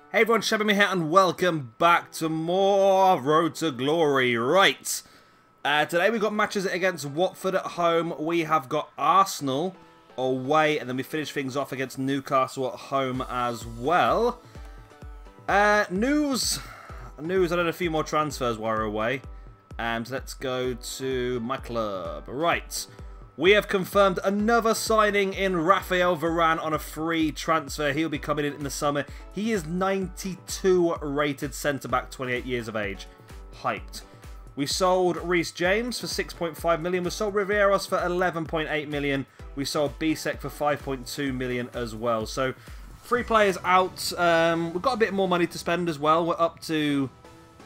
Hey everyone, Shabby here and welcome back to more Road to Glory. Right, today we've got matches against Watford at home, we have got Arsenal away, and then we finish things off against Newcastle at home as well. News, I did a few more transfers while we're away, and let's go to my club. Right. We have confirmed another signing in Raphael Varane on a free transfer. He'll be coming in the summer. He is 92 rated centre-back, 28 years of age. Hyped. We sold Reece James for 6.5 million. We sold Riveiros for 11.8 million. We sold Bisek for 5.2 million as well. So, 3 players out. We've got a bit more money to spend as well. We're up to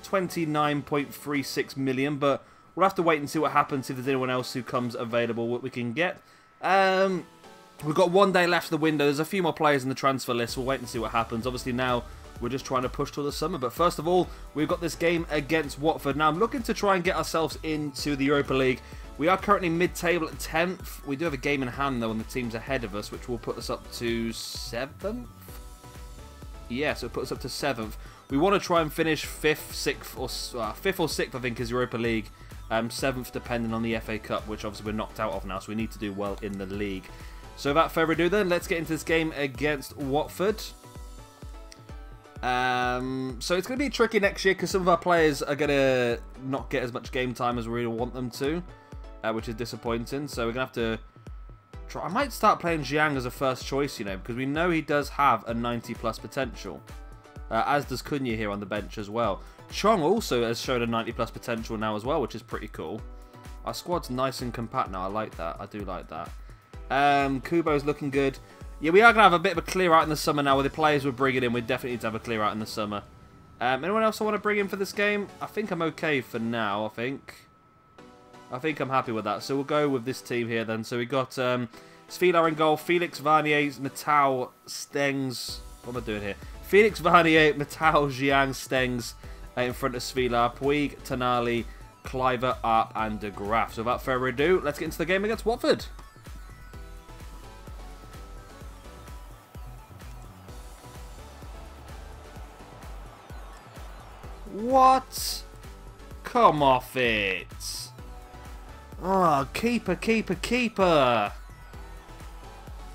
29.36 million, but we'll have to wait and see what happens if there's anyone else who comes available, what we can get. We've got 1 day left of the window. There's a few more players in the transfer list. We'll wait and see what happens. Obviously now we're just trying to push till the summer. But first of all, we've got this game against Watford. Now I'm looking to try and get ourselves into the Europa League. We are currently mid-table at 10th. We do have a game in hand though and the team's ahead of us, which will put us up to 7th? Yeah, so it puts us up to 7th. We want to try and finish 5th, 6th, or 5th or 6th, I think, is Europa League. 7th depending on the FA Cup, which obviously we're knocked out of now, so we need to do well in the league. So without further ado then, let's get into this game against Watford. So it's going to be tricky next year because some of our players are going to not get as much game time as we really want them to, which is disappointing. So we're going to have to try. I might start playing Jiang as a first choice, you know, because we know he does have a 90 plus potential. As does Cunha here on the bench as well. Chong also has shown a 90 plus potential now as well, which is pretty cool. Our squad's nice and compact now. I like that. I do like that. Kubo's looking good. Yeah, we are going to have a bit of a clear out in the summer now with the players we're bringing in. We definitely need to have a clear out in the summer. Anyone else I want to bring in for this game? I think I'm okay for now, I think I'm happy with that. So we'll go with this team here then. So we got Svilar in goal, Felix, Varnier, Matau, Stengs. What am I doing here? Felix, Varnier, Matau, Jiang, Stengs in front of Svilar, Puig, Tonali, Cliver, Arp, and De Graaf. So without further ado, let's get into the game against Watford. What? Come off it. Oh, keeper, keeper, keeper.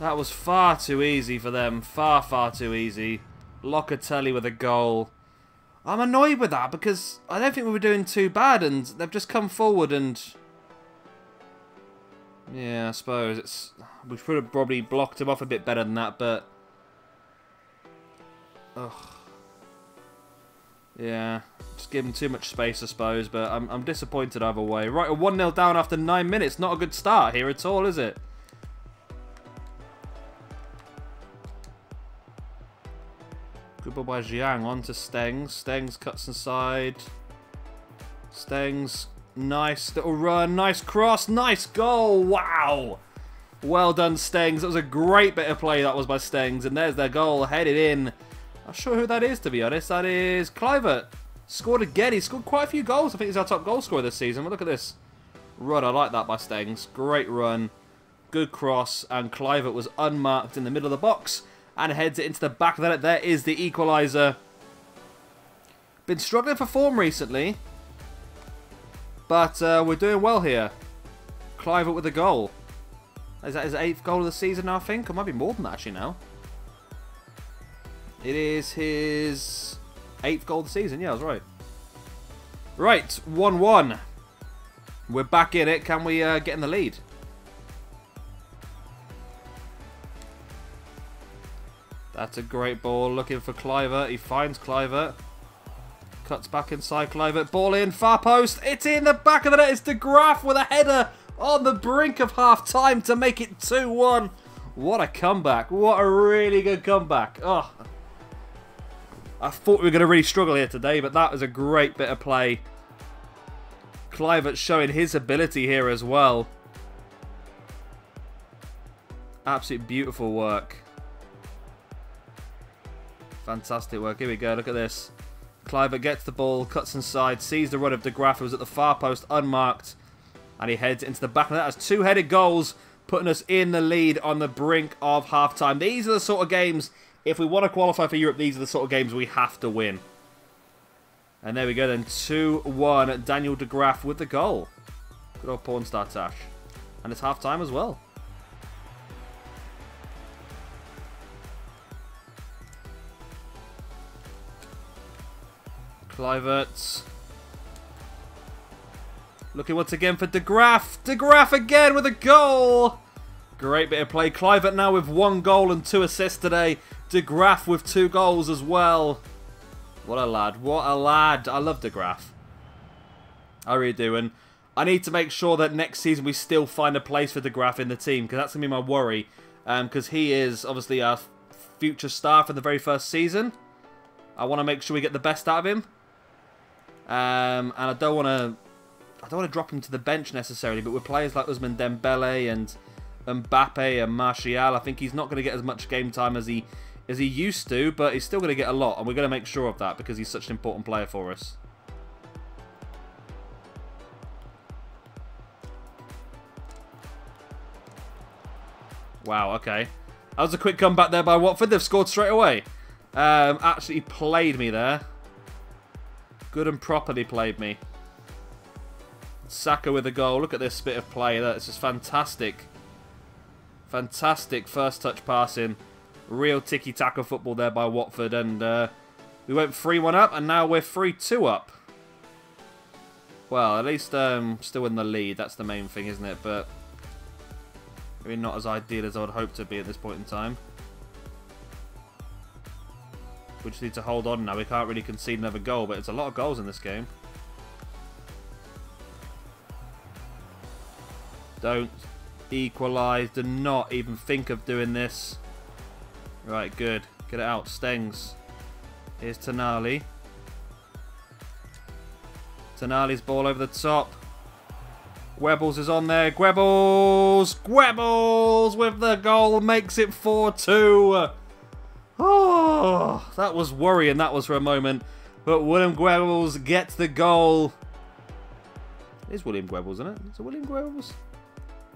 That was far too easy for them. Far, far too easy. Locatelli with a goal. I'm annoyed with that because I don't think we were doing too bad and they've just come forward and... Yeah, I suppose it's... We should have probably blocked him off a bit better than that, but... Ugh. Yeah, just give him too much space, I suppose, but I'm disappointed either way. Right, a 1-0 down after 9 minutes. Not a good start here at all, is it? Good ball by Jiang, on to Stengs. Stengs cuts inside. Stengs, nice little run, nice cross, nice goal, wow! Well done, Stengs. That was a great bit of play, that was by Stengs. And there's their goal, headed in. I'm not sure who that is, to be honest. That is Kluivert. Scored again. He scored quite a few goals. I think he's our top goal scorer this season. But look at this run. I like that by Stengs. Great run. Good cross. And Kluivert was unmarked in the middle of the box. And heads it into the back of the net. There is the equaliser. Been struggling for form recently. But we're doing well here. Kluivert with a goal. Is that his 8th goal of the season now, I think? It might be more than that actually now. It is his 8th goal of the season. Yeah, I was right. Right, 1-1. We're back in it. Can we get in the lead? That's a great ball. Looking for Kluivert. He finds Kluivert. Cuts back inside Kluivert. Ball in. Far post. It's in the back of the net. It's De Graaf with a header on the brink of half-time to make it 2-1. What a comeback. What a really good comeback. Oh, I thought we were going to really struggle here today, but that was a great bit of play. Kluivert showing his ability here as well. Absolutely beautiful work. Fantastic work. Here we go. Look at this. Kluivert gets the ball, cuts inside, sees the run of De Graaf, who was at the far post, unmarked, and he heads into the back of that. That's 2 headed goals, putting us in the lead on the brink of half-time. These are the sort of games If we want to qualify for Europe, these are the sort of games we have to win. And there we go then, 2-1. Daniel de Graaf with the goal. Good old porn star Tash. And it's half-time as well. Kluivert. Looking once again for de Graaf. De Graaf again with a goal. Great bit of play. Kluivert now with 1 goal and 2 assists today. De Graaf with 2 goals as well. What a lad. What a lad. I love de Graaf. I really do. And I need to make sure that next season we still find a place for de Graaf in the team, because that's going to be my worry. Because he is obviously our future star for the very first season. I want to make sure we get the best out of him. And I don't want to drop him to the bench necessarily, but with players like Ousmane Dembele and Mbappe and Martial, I think he's not going to get as much game time as he used to, but he's still going to get a lot, and we're going to make sure of that because he's such an important player for us. Wow, okay. That was a quick comeback there by Watford. They've scored straight away. Actually played me there. Good and properly played me. Saka with a goal. Look at this bit of play. That's just fantastic. Fantastic first touch passing. Real tiki-taka football there by Watford. And we went 3-1 up, and now we're 3-2 up. Well, at least still in the lead. That's the main thing, isn't it? But maybe not as ideal as I would hope to be at this point in time. We just need to hold on now. We can't really concede another goal, but it's a lot of goals in this game. Don't equalise. Do not even think of doing this. Right, good. Get it out. Stengs. Here's Tonali. Tonali's ball over the top. Goebbels is on there. Goebbels! Goebbels with the goal makes it 4-2. Oh, that was worrying. That was for a moment. But William Goebbels gets the goal. It is William Goebbels, isn't it? Is it William Goebbels?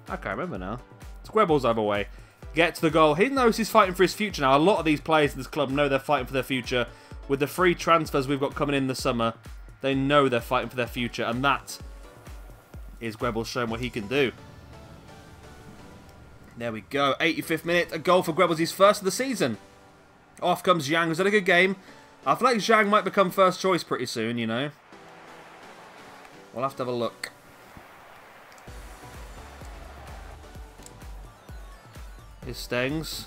I can't remember now. It's Goebbels either way. Gets the goal. He knows he's fighting for his future now. A lot of these players in this club know they're fighting for their future. With the free transfers we've got coming in the summer, they know they're fighting for their future. And that is Goebbels showing what he can do. There we go. 85th minute. A goal for Goebbels. His first of the season. Off comes Zhang, who's had a good game. I feel like Zhang might become first choice pretty soon, you know. We'll have to have a look. Here's Stengs.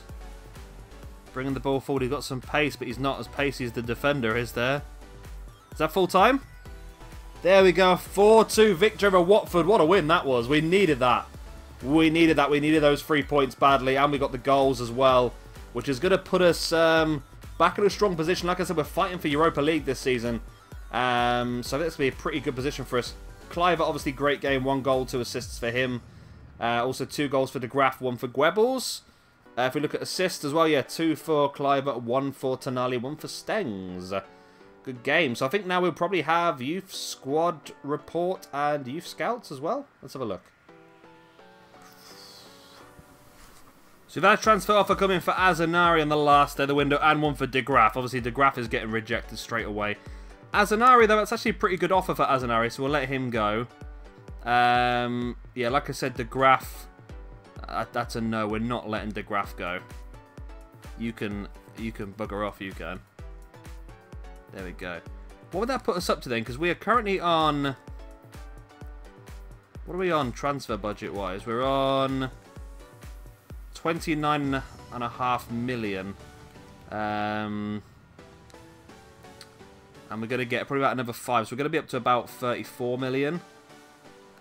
Bringing the ball forward. He's got some pace, but he's not as pacey as the defender is there. Is that full time? There we go. 4-2 victory over Watford. What a win that was. We needed that. We needed that. We needed those 3 points badly. And we got the goals as well, which is going to put us back in a strong position. Like I said, we're fighting for Europa League this season. So that's going to be a pretty good position for us. Kluivert, obviously, great game. 1 goal, 2 assists for him. Also 2 goals for de Graaf, 1 for Goebbels. If we look at assists as well, yeah, 2 for Kluivert, 1 for Tonali, 1 for Stengs. Good game. So I think now we'll probably have Youth Squad Report and Youth Scouts as well. Let's have a look. So we've had a transfer offer coming for Azanari on the last day of the window and 1 for de Graaf. Obviously, de Graaf is getting rejected straight away. Azanari, though, it's actually a pretty good offer for Azanari, so we'll let him go. Yeah, like I said, de Graaf, that's a no. We're not letting de Graaf go. You can bugger off, you can. There we go. What would that put us up to then? Because we are currently on... What are we on transfer budget-wise? We're on 29.5 million. And we're going to get probably about another 5. So we're going to be up to about 34 million.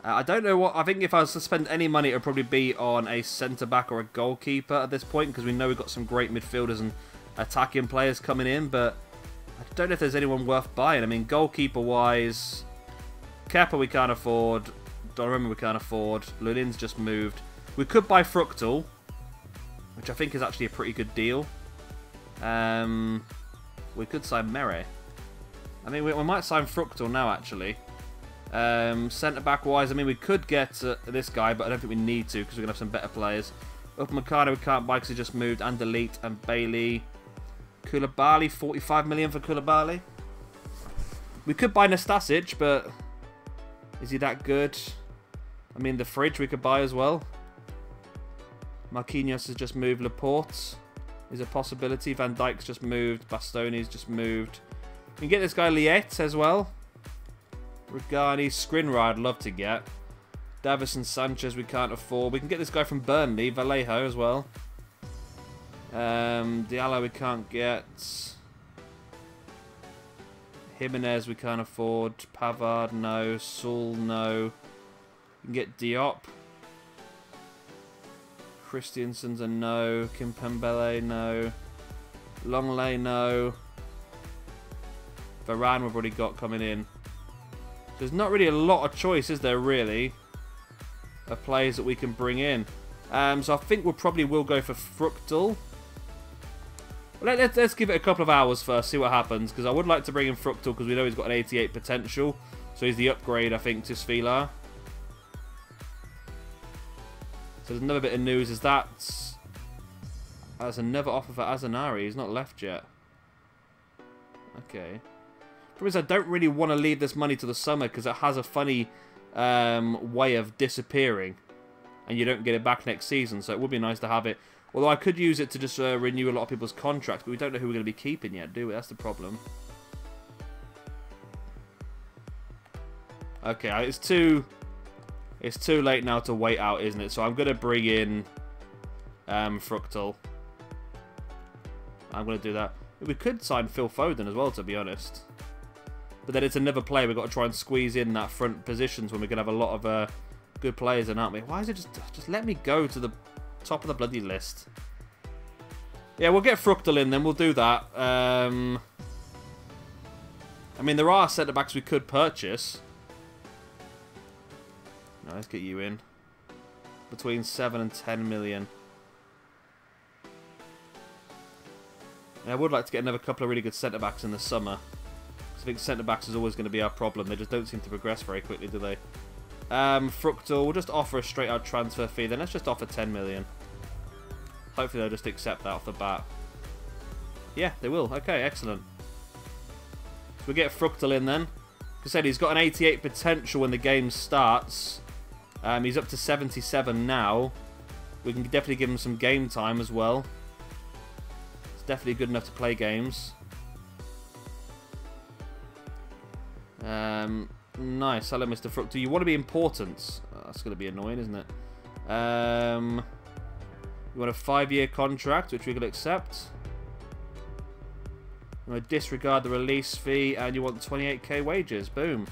I don't know what... I think if I was to spend any money, it would probably be on a centre-back or a goalkeeper at this point, because we know we've got some great midfielders and attacking players coming in, but I don't know if there's anyone worth buying. I mean, goalkeeper-wise, Kepa we can't afford. Donnarumma we can't afford. Lunin's just moved. We could buy Fructal, which I think is actually a pretty good deal. We could sign Mere. I mean, we might sign Fructal now, actually. Centre-back wise, I mean, we could get this guy, but I don't think we need to because we're going to have some better players. Upamecano we can't buy because he just moved, and Delete, and Bailey. Koulibaly, 45 million for Koulibaly. We could buy Nastasic, but is he that good? I mean, the fridge we could buy as well. Marquinhos has just moved. Laporte is a possibility. Van Dijk's just moved. Bastoni's just moved. We can get this guy Liet as well. Regani, Skriniar I'd love to get. Davison Sanchez we can't afford. We can get this guy from Burnley, Vallejo as well. Diallo we can't get. Jimenez we can't afford. Pavard no. Saul no. We can get Diop. Christiansen's a no. Kimpembele no. Longley no. Varane we've already got coming in. There's not really a lot of choice, is there, really, of players that we can bring in. So I think we probably will go for Fructal. Let's give it a couple of hours first, see what happens. Because I would like to bring in Fructal because we know he's got an 88 potential. So he's the upgrade, I think, to Svilar. So there's another bit of news. Is that there's another offer for Azanari. He's not left yet. Okay. Problem is I don't really want to leave this money to the summer because it has a funny way of disappearing. And you don't get it back next season. So it would be nice to have it. Although I could use it to just renew a lot of people's contracts. But we don't know who we're going to be keeping yet, do we? That's the problem. Okay, it's too late now to wait out, isn't it? So I'm going to bring in Fructal. I'm going to do that. We could sign Phil Foden as well, to be honest. But then it's another player we've got to try and squeeze in that front positions when we're going to have a lot of good players in, aren't we? Why is it just let me go to the top of the bloody list? Yeah, we'll get Fructal in then. We'll do that. I mean, there are centre-backs we could purchase. No, let's get you in. Between 7 and 10 million. Yeah, I would like to get another couple of really good centre-backs in the summer. I think centre-backs is always going to be our problem. They just don't seem to progress very quickly, do they? Fructal, we'll just offer a straight-out transfer fee. Then let's just offer 10 million. Hopefully they'll just accept that off the bat. Yeah, they will. Okay, excellent. So we get Fructal in then. Like I said, he's got an 88 potential when the game starts. He's up to 77 now. We can definitely give him some game time as well. It's definitely good enough to play games. Nice. Hello, Mr. Fructal. You want to be important? Oh, that's going to be annoying, isn't it? You want a 5-year contract, which we can accept. You want to disregard the release fee, and you want 28k wages. Boom.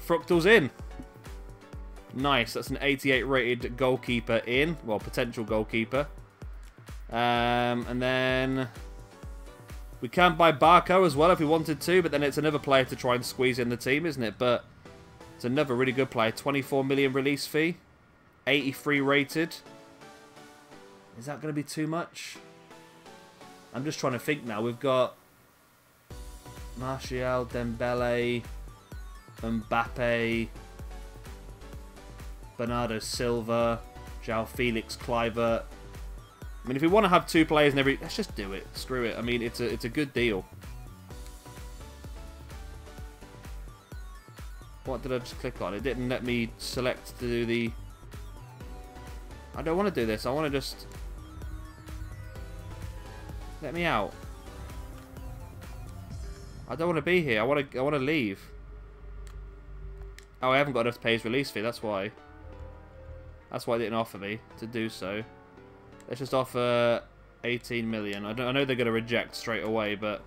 Fructal's in. Nice. That's an 88 rated goalkeeper in. Well, potential goalkeeper. And then we can buy Barco as well if we wanted to, but then it's another player to try and squeeze in the team, isn't it? But it's another really good player. 24 million release fee. 83 rated. Is that going to be too much? I'm just trying to think now. We've got Martial, Dembele, Mbappe, Bernardo Silva, João Felix, Kluivert. I mean, if we want to have 2 players in every... Let's just do it. Screw it. I mean, it's a good deal. What did I just click on? It didn't let me select to do the... I don't want to do this. I want to just... Let me out. I don't want to be here. I want to leave. Oh, I haven't got enough to pay his release fee. That's why. That's why it didn't offer me to do so. Let's just offer 18 million. I know they're going to reject straight away, but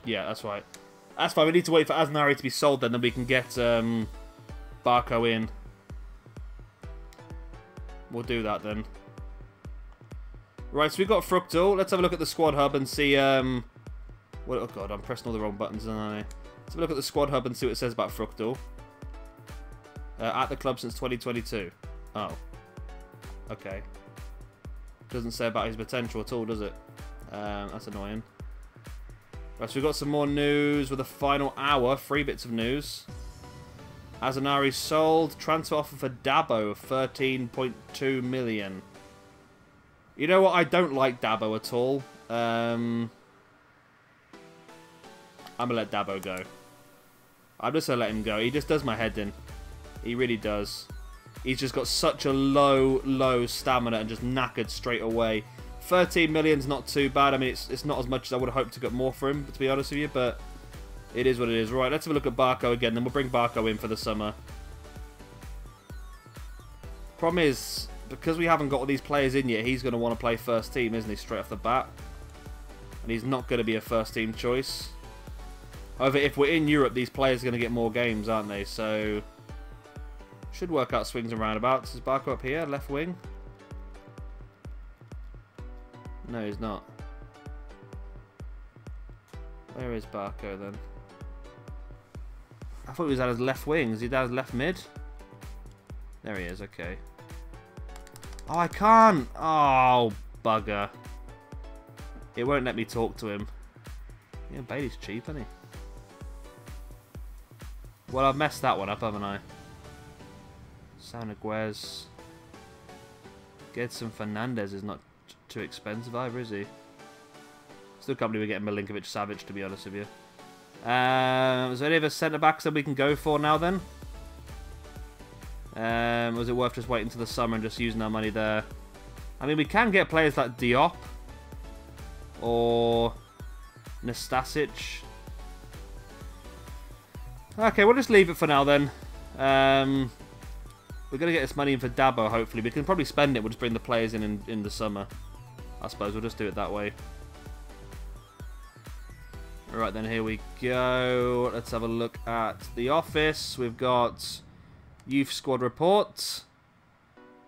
yeah, that's right. That's fine. We need to wait for Azanari to be sold then we can get Barco in. We'll do that then. Right, so we've got Fructal. Let's have a look at the squad hub and see... oh god, I'm pressing all the wrong buttons, aren't I? Let's have a look at the squad hub and see what it says about Fructal. At the club since 2022. Oh. Okay. Doesn't say about his potential at all, does it? That's annoying. Right, so we've got some more news with the final hour. 3 bits of news. Azanari sold. Transfer offer for Dabo of 13.2 million. You know what? I don't like Dabo at all. I'm going to let Dabo go. I'm just going to let him go. He just does my head in. He really does. He's just got such a low stamina and just knackered straight away. 13 million's not too bad. I mean, it's not as much as I would have hoped to get more for him, to be honest with you, but it is what it is. Right, let's have a look at Barco again, then we'll bring Barco in for the summer. Problem is, because we haven't got all these players in yet, he's going to want to play first team, isn't he, straight off the bat? And he's not going to be a first team choice. However, if we're in Europe, these players are going to get more games, aren't they? So, should work out swings and roundabouts. Is Barco up here, left wing? No, he's not. Where is Barco then? I thought he was at his left wing. Is he down his left mid? There he is, okay. Oh, I can't! Oh, bugger. It won't let me talk to him. Yeah, Bailey's cheap, isn't he? Well, I've messed that one up, haven't I? San Aguez. Gedson Fernandez is not too expensive either, is he? Still can't believe we're getting Milinkovic-Savic, to be honest with you. Is there any other centre-backs that we can go for now, then? Was it worth just waiting till the summer and just using our money there? I mean, we can get players like Diop. Or Nastasic. Okay, we'll just leave it for now, then. We're going to get this money in for Dabo, hopefully. We can probably spend it. We'll just bring the players in the summer. I suppose we'll just do it that way. Alright, then here we go. Let's have a look at the office. We've got youth squad report.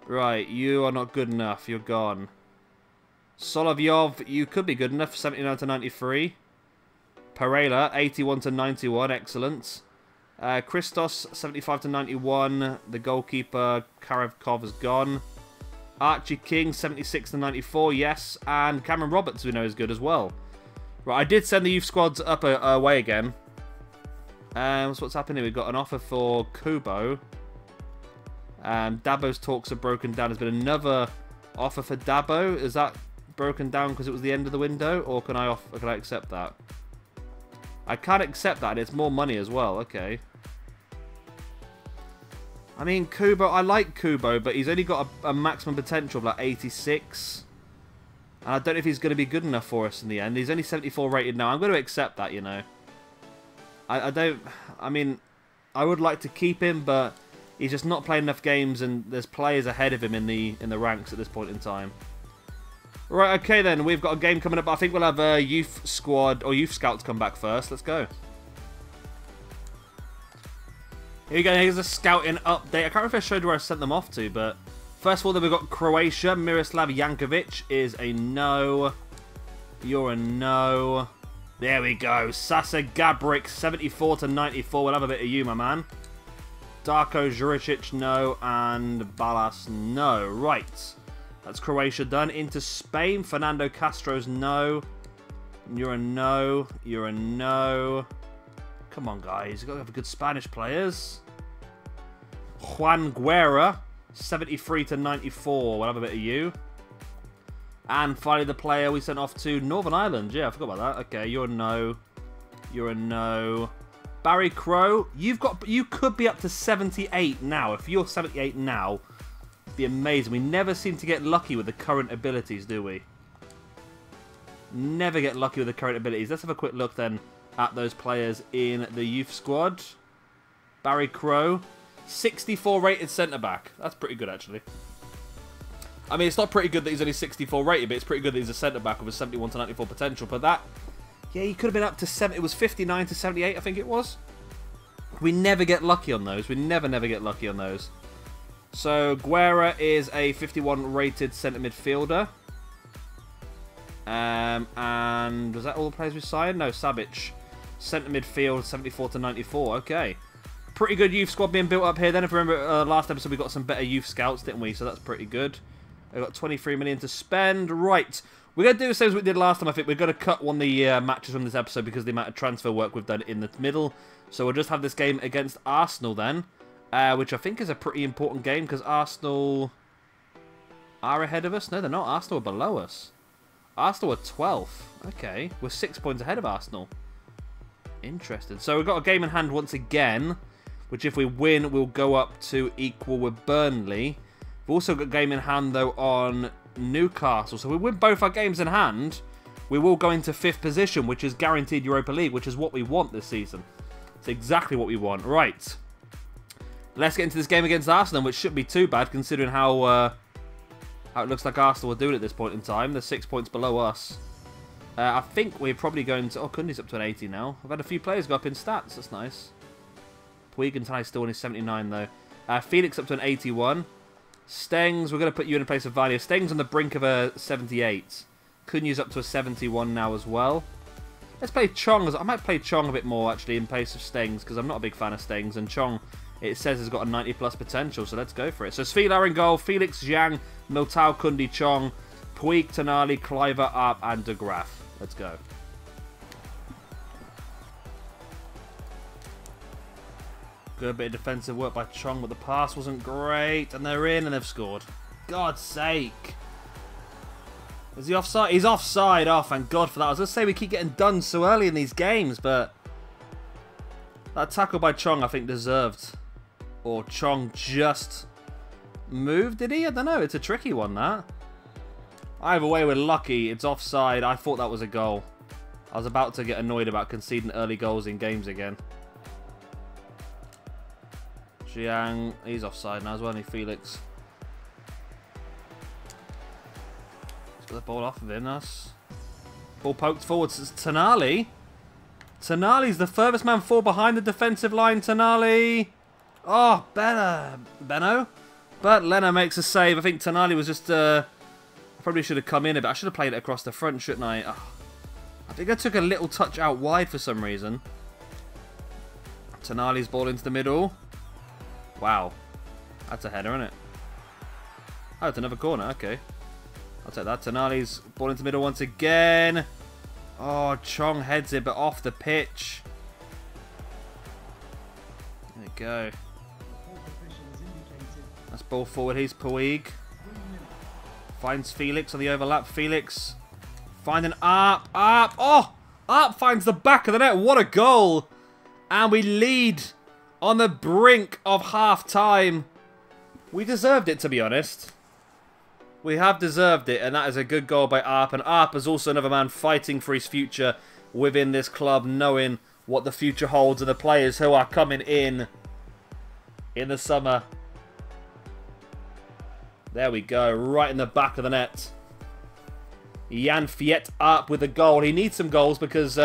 Right, you are not good enough. You're gone. Solovyov, you could be good enough. 79 to 93. Pereira, 81 to 91. Excellent. Christos, 75 to 91. The goalkeeper, Karevkov, is gone. Archie King, 76 to 94. Yes. And Cameron Roberts, we know, is good as well. Right, I did send the youth squads up away again. So what's happening? We've got an offer for Kubo. Dabo's talks are broken down. There's been another offer for Dabo. Is that broken down because it was the end of the window, or can I accept that? I can't accept that. It's more money as well. Okay. I mean, Kubo. I like Kubo, but he's only got a maximum potential of like 86. And I don't know if he's going to be good enough for us in the end. He's only 74 rated now. I'm going to accept that, you know. I mean, I would like to keep him, but he's just not playing enough games, and there's players ahead of him in the ranks at this point in time. Right, okay then. We've got a game coming up, but I think we'll have a youth squad or youth scouts come back first. Let's go. Here we go. Here's a scouting update. I can't remember if I showed where I sent them off to, but first of all, then we've got Croatia. Miroslav Jankovic is a no. You're a no. There we go. Sasa Gabric, 74 to 94. We'll have a bit of you, my man. Darko Juricic, no. And Balas, no. Right. That's Croatia done. Into Spain. Fernando Castro's no. You're a no. You're a no. Come on, guys. You've got to have good Spanish players. Juan Guerra, 73 to 94. We'll have a bit of you. And finally, the player we sent off to Northern Ireland. Yeah, I forgot about that. Okay, you're a no. You're a no. Barry Crow, you could be up to 78 now. If you're 78 now, it'd be amazing. We never seem to get lucky with the current abilities, do we? Never get lucky with the current abilities. Let's have a quick look then at those players in the youth squad. Barry Crow, 64 rated centre-back. That's pretty good, actually. I mean, it's not pretty good that he's only 64 rated, but it's pretty good that he's a centre-back with a 71 to 94 potential. But that, yeah, he could have been up to 7. It was 59 to 78, I think it was. We never get lucky on those. We never get lucky on those. So, Guerra is a 51 rated centre midfielder. And was that all the players we signed? No, Sabic. Centre midfield, 74 to 94. Okay. Pretty good youth squad being built up here then. If you remember last episode, we got some better youth scouts, didn't we? So that's pretty good. We've got 23 million to spend. Right. We're going to do the same as we did last time, I think. We're going to cut one of the matches from this episode because of the amount of transfer work we've done in the middle. So we'll just have this game against Arsenal then. Which I think is a pretty important game because Arsenal are ahead of us. No, they're not. Arsenal are below us. Arsenal are 12th. Okay, we're 6 points ahead of Arsenal. Interesting. So we've got a game in hand once again, which if we win, we'll go up to equal with Burnley. We've also got a game in hand, though, on Newcastle. So if we win both our games in hand, we will go into 5th position, which is guaranteed Europa League, which is what we want this season. It's exactly what we want. Right. Let's get into this game against Arsenal, which shouldn't be too bad, considering how it looks like Arsenal are doing at this point in time. They're 6 points below us. I think we're probably going to... Oh, Kundi's up to an 80 now. I've had a few players go up in stats. That's nice. Puig and Tai's still on his 79, though. Felix up to an 81. Stengs, we're going to put you in place of Valia. Stengs on the brink of a 78. Cunha's up to a 71 now as well. Let's play Chong. I might play Chong a bit more, actually, in place of Stengs, because I'm not a big fan of Stengs. And Chong, it says, has got a 90-plus potential, so let's go for it. So Svilar in goal, Felix, Zhang, Militao, Kundi, Chong, Puig, Tonali, Kluivert, Arp, and De Graaf. Let's go. Good bit of defensive work by Chong, but the pass wasn't great. And they're in and they've scored. God's sake. Is he offside? He's offside. Oh, thank God for that. I was going to say we keep getting done so early in these games, but that tackle by Chong, I think, deserved. Or Chong just moved, did he? I don't know. It's a tricky one, that. Either way, we're lucky. It's offside. I thought that was a goal. I was about to get annoyed about conceding early goals in games again. Jiang, he's offside now as well, isn't he, Felix? He's got the ball off of him, us. Ball poked forwards. It's Tonali. Tonali's the furthest man forward behind the defensive line. Tonali. Oh, Benno. But Leno makes a save. I think Tonali was just... probably should have come in a bit. I should have played it across the front, shouldn't I? Oh, I think I took a little touch out wide for some reason. Tonali's ball into the middle. Wow. That's a header, isn't it? Oh, it's another corner. Okay. I'll take that. Tonali's ball into the middle once again. Oh, Chong heads it, but off the pitch. There you go. That's ball forward. He's Puig. Finds Felix on the overlap. Felix finding Arp. Arp. Oh! Arp finds the back of the net. What a goal. And we lead on the brink of half-time. We deserved it, to be honest. We have deserved it, and that is a good goal by Arp. And Arp is also another man fighting for his future within this club, knowing what the future holds and the players who are coming in the summer. There we go, right in the back of the net. Jan Fiet up with a goal. He needs some goals because,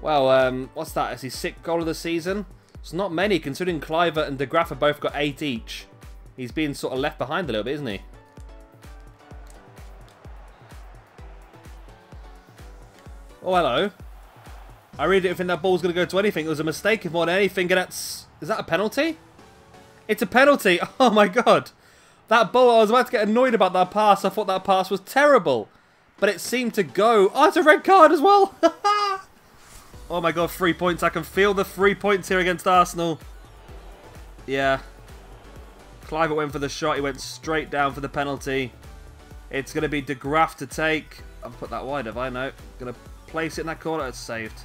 what's that? Is his 6th goal of the season? It's not many, considering Kluivert and De Graaf have both got 8 each. He's being sort of left behind a little bit, isn't he? Oh, hello. I really didn't think that ball's going to go to anything. It was a mistake more than anything, and that's... Is that a penalty? It's a penalty. Oh, my God. That ball, I was about to get annoyed about that pass. I thought that pass was terrible. But it seemed to go... Oh, it's a red card as well. Oh, my God. 3 points. I can feel the 3 points here against Arsenal. Yeah. Kluivert went for the shot. He went straight down for the penalty. It's going to be De Graaf to take. I've put that wide, have I? No. Going to place it in that corner. It's saved.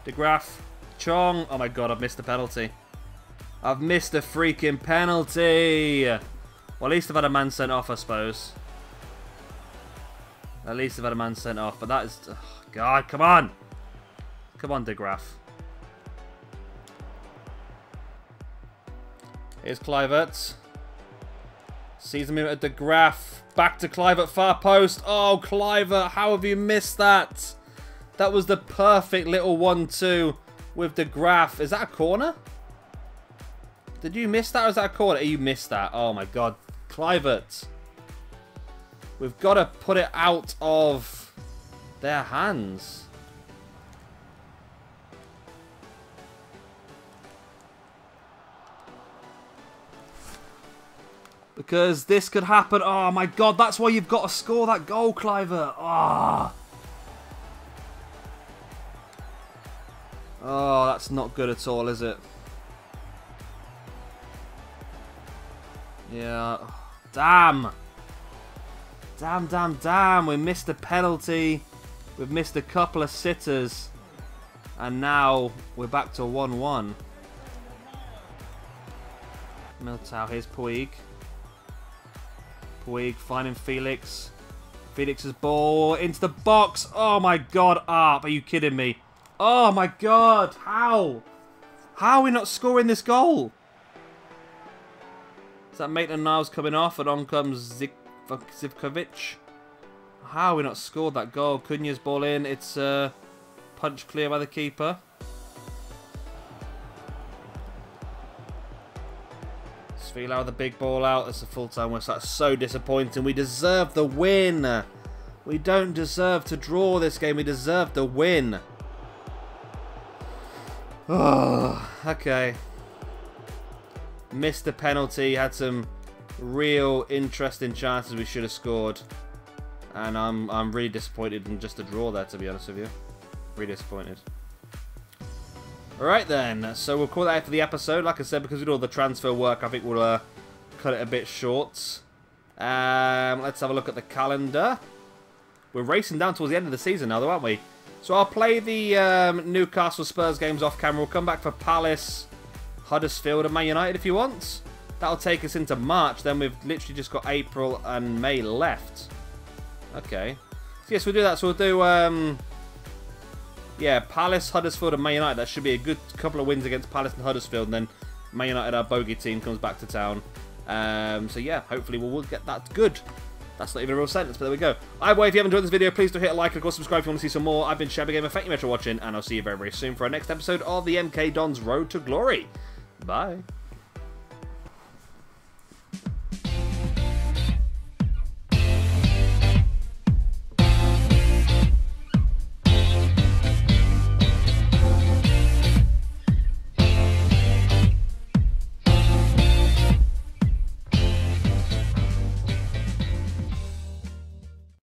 De Graaf. Chong. Oh my God, I've missed the penalty. I've missed a freaking penalty. Well, at least I've had a man sent off, I suppose. At least I've had a man sent off. But that is... Oh God, come on. Come on, De Graaf. Here's Kluivert. Sees the movement of De Graaf. Back to Kluivert, far post. Oh, Kluivert, how have you missed that? That was the perfect little 1-2 with De Graaf. Is that a corner? Did you miss that or is that a corner? You missed that. Oh my God. Kluivert. We've got to put it out of their hands. Because this could happen. Oh my God, that's why you've got to score that goal, Kluivert. Oh. Oh, that's not good at all, is it? Yeah. Damn. Damn. We missed a penalty. We've missed a couple of sitters. And now we're back to 1-1. Militao, here's Puig. Puig finding Felix. Felix's ball into the box. Oh my god, Arp, are you kidding me? Oh my god, how? How are we not scoring this goal? Is that Maitland-Niles coming off and on comes Zivkovic? How have we not scored that goal? Cunha's ball in, it's punched clear by the keeper. Feel out the big ball out. That's a full-time whistle. That's so disappointing. We deserve the win. We don't deserve to draw this game. We deserve the win. Oh, okay. Missed the penalty. Had some real interesting chances we should have scored. And I'm really disappointed in just a draw there, to be honest with you. Really disappointed. Alright then, so we'll call that after the episode. Like I said, because we did all the transfer work, I think we'll cut it a bit short. Let's have a look at the calendar. We're racing down towards the end of the season now, though, aren't we? So I'll play the Newcastle Spurs games off camera. We'll come back for Palace, Huddersfield and Man United if you want. That'll take us into March. Then we've literally just got April and May left. Okay. So yes, we'll do that. So we'll do... yeah, Palace, Huddersfield and Man United. That should be a good couple of wins against Palace and Huddersfield. And then Man United, our bogey team, comes back to town. So yeah, hopefully we'll get that good. That's not even a real sentence, but there we go. Either way, if you haven't enjoyed this video, please do hit a like and of course subscribe if you want to see some more. I've been Shabby Gamer. Thank you very much for watching, and I'll see you very, very soon for our next episode of the MK Dons Road to Glory. Bye.